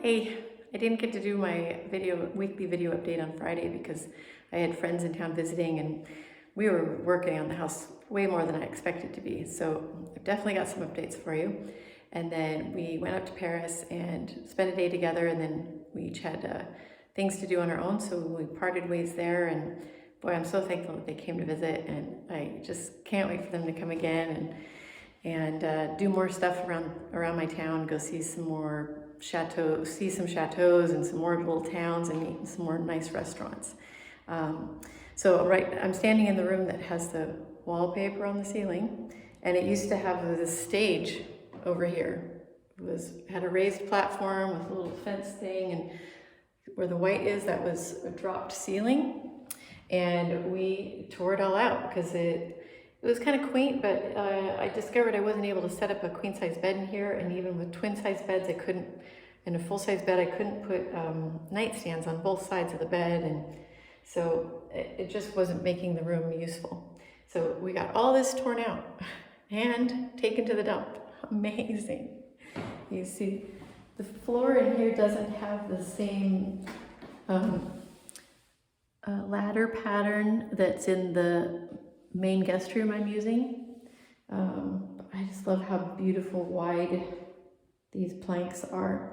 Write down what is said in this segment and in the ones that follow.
Hey, I didn't get to do my weekly video update on Friday because I had friends in town visiting and we were working on the house way more than I expected to be. So I've definitely got some updates for you. And then we went up to Paris and spent a day together, and then we each had things to do on our own. So we parted ways there, and boy, I'm so thankful that they came to visit, and I just can't wait for them to come again and do more stuff around my town, go see some more chateaus and some more little towns and eat in some more nice restaurants. I'm standing in the room that has the wallpaper on the ceiling, and it used to have this stage over here. Had a raised platform with a little fence thing, and where the white is, that was a dropped ceiling, and we tore it all out because it was kind of quaint, but I discovered I wasn't able to set up a queen size bed in here, and even with twin size beds, in a full size bed, I couldn't put nightstands on both sides of the bed, and so it just wasn't making the room useful. So we got all this torn out and taken to the dump. Amazing. You see, the floor in here doesn't have the same ladder pattern that's in the main guest room I'm using. I just love how beautiful wide these planks are.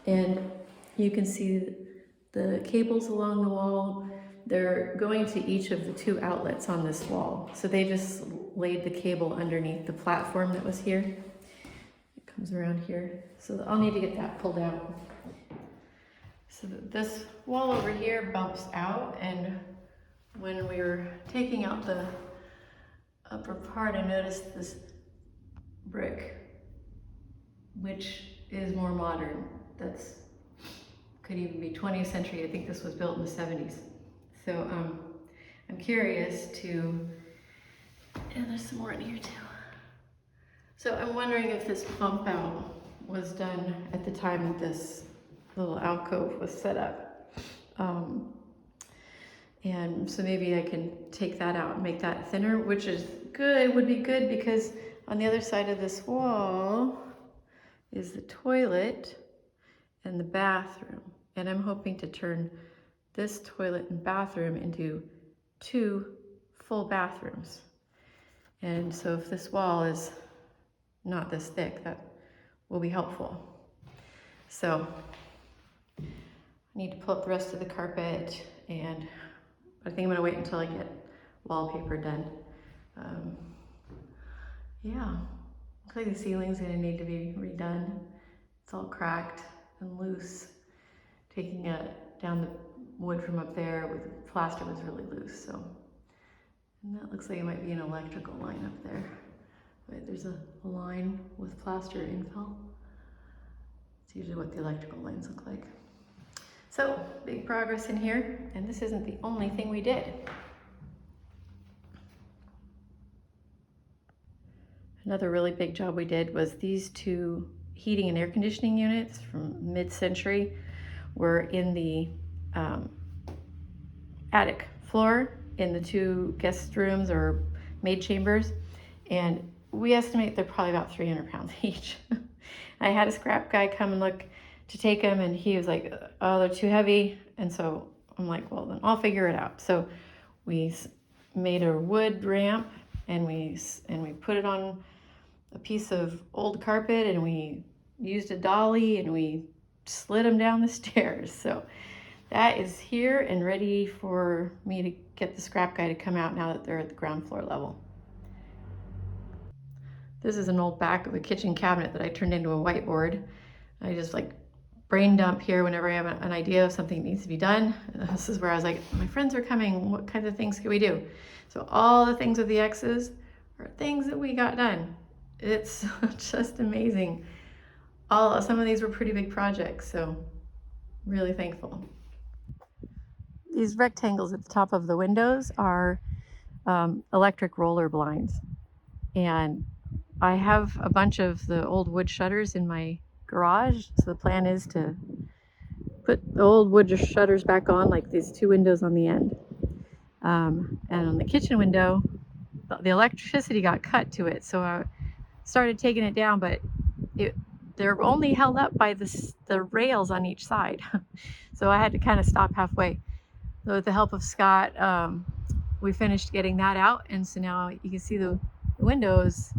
And you can see the cables along the wall. They're going to each of the two outlets on this wall. So they just laid the cable underneath the platform that was here. It comes around here. So I'll need to get that pulled out. So this wall over here bumps out, and when we were taking out the upper part, I noticed this brick, which is more modern. Could even be 20th century. I think this was built in the 70s. So I'm curious to, and there's some more in here too. So I'm wondering if this bump out was done at the time that this little alcove was set up. And so maybe I can take that out and make that thinner, which is good, would be good, because on the other side of this wall is the toilet and the bathroom. And I'm hoping to turn this toilet and bathroom into 2 full bathrooms. And so if this wall is not this thick, that will be helpful. So I need to pull up the rest of the carpet, and I think I'm gonna wait until I get wallpaper done. Yeah, looks like the ceiling's gonna need to be redone. It's all cracked and loose. Taking down the wood from up there with the plaster was really loose, so. And that looks like it might be an electrical line up there. Wait, there's a line with plaster infill. It's usually what the electrical lines look like. So, big progress in here, and this isn't the only thing we did. Another really big job we did was these 2 heating and air conditioning units from mid-century were in the attic floor in the 2 guest rooms or maid chambers, and we estimate they're probably about 300 pounds each. I had a scrap guy come and look to take them, and he was like, oh, they're too heavy. And so I'm like, well, then I'll figure it out. So we made a wood ramp, and we put it on a piece of old carpet, and we used a dolly, and we slid them down the stairs. So that is here and ready for me to get the scrap guy to come out now that they're at the ground floor level. This is an old back of a kitchen cabinet that I turned into a whiteboard. I just brain dump here whenever I have an idea of something that needs to be done. This is where I was like, my friends are coming, what kinds of things can we do? So all the things with the X's are things that we got done. It's just amazing. Some of these were pretty big projects, so really thankful. These rectangles at the top of the windows are electric roller blinds. And I have a bunch of the old wood shutters in my garage. So the plan is to put the old wood shutters back on, like these 2 windows on the end. And on the kitchen window, the electricity got cut to it. So I started taking it down, but they're only held up by the rails on each side. So I had to kind of stop halfway. So with the help of Scott, we finished getting that out, and so now you can see the windows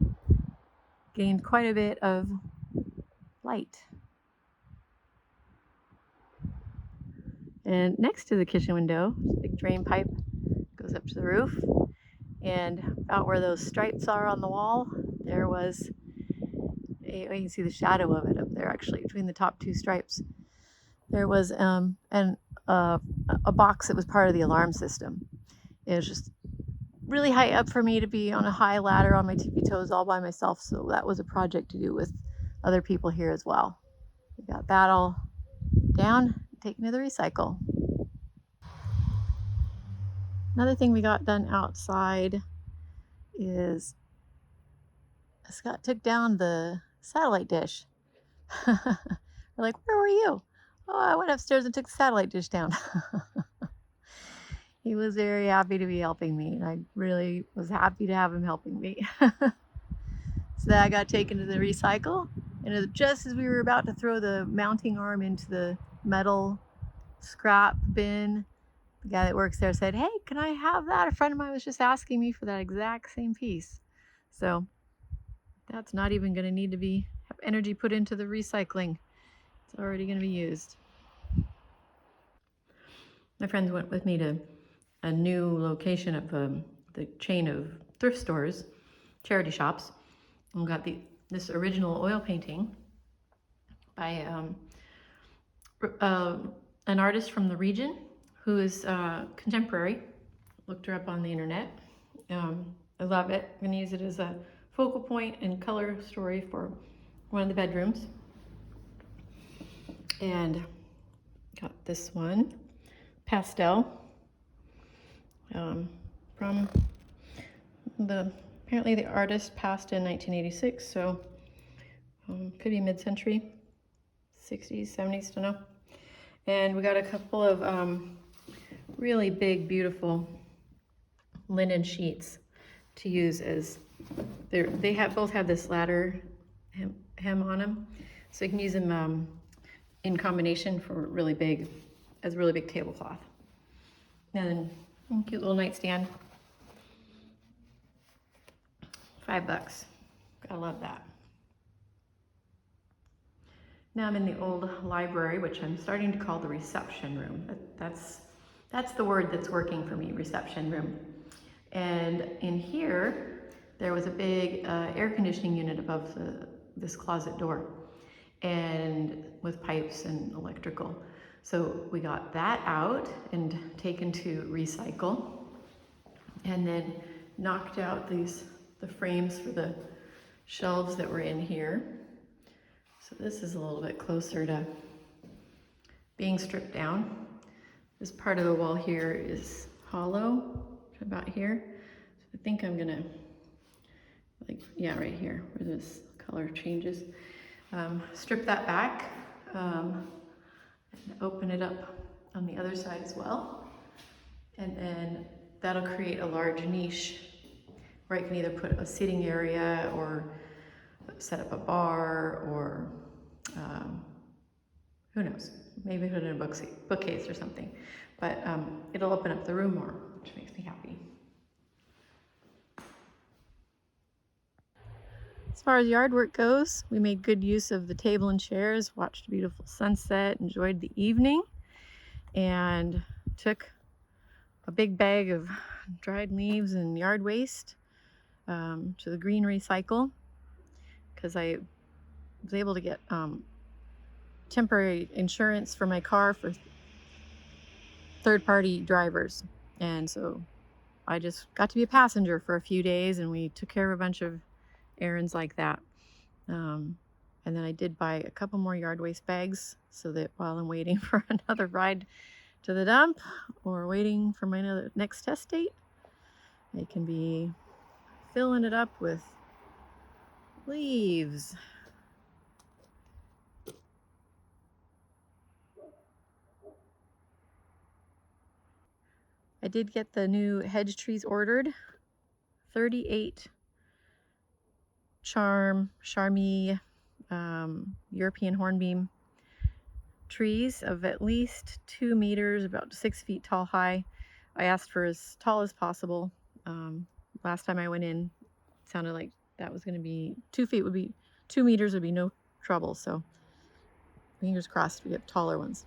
gained quite a bit of light. And next to the kitchen window, a big drain pipe goes up to the roof, and about where those stripes are on the wall, there was you can see the shadow of it up there, actually, between the top two stripes. There was a box that was part of the alarm system. It was just really high up for me to be on a high ladder on my tippy toes all by myself, so that was a project to do with other people here as well. We got that all down, taken to the recycle. Another thing we got done outside is Scott took down the satellite dish. We're like, where were you? Oh, I went upstairs and took the satellite dish down. He was very happy to be helping me, and I really was happy to have him helping me. So that got taken to the recycle, and just as we were about to throw the mounting arm into the metal scrap bin, the guy that works there said, hey, can I have that? A friend of mine was just asking me for that exact same piece. So that's not even going to need to have energy put into the recycling. It's already going to be used. My friends went with me to a new location of the chain of thrift stores, charity shops, and got this original oil painting by an artist from the region who is contemporary. Looked her up on the internet. I love it. I'm going to use it as a focal point and color story for one of the bedrooms. And got this one, pastel, from apparently the artist passed in 1986, so could be mid-century, 60s, 70s, don't know. And we got a couple of really big, beautiful linen sheets to use as they both have this ladder hem on them, so you can use them in combination for really big tablecloth. And then cute little nightstand, $5. Gotta love that. Now I'm in the old library, which I'm starting to call the reception room. That's the word that's working for me, reception room. And in here, there was a big air conditioning unit above this closet door, and with pipes and electrical. So we got that out and taken to recycle, and then knocked out the frames for the shelves that were in here. So this is a little bit closer to being stripped down. This part of the wall here is hollow, about here. So I think I'm gonna, right here, where this color changes. Strip that back, and open it up on the other side as well. And then that'll create a large niche where I can either put a seating area or set up a bar, or who knows, maybe put in a bookcase or something. But it'll open up the room more, which makes me happy. As far as yard work goes, we made good use of the table and chairs, watched a beautiful sunset, enjoyed the evening, and took a big bag of dried leaves and yard waste to the green recycle, because I was able to get temporary insurance for my car for third-party drivers, and so I just got to be a passenger for a few days, and we took care of a bunch of errands like that. And then I did buy a couple more yard waste bags so that while I'm waiting for another ride to the dump or waiting for my next test date, I can be filling it up with leaves. I did get the new hedge trees ordered, 38 Charmy European hornbeam trees of at least 2 meters, about 6 feet tall high. I asked for as tall as possible. Last time I went in, it sounded like that was going to be 2 feet would be 2 meters would be no trouble. So fingers crossed we get taller ones.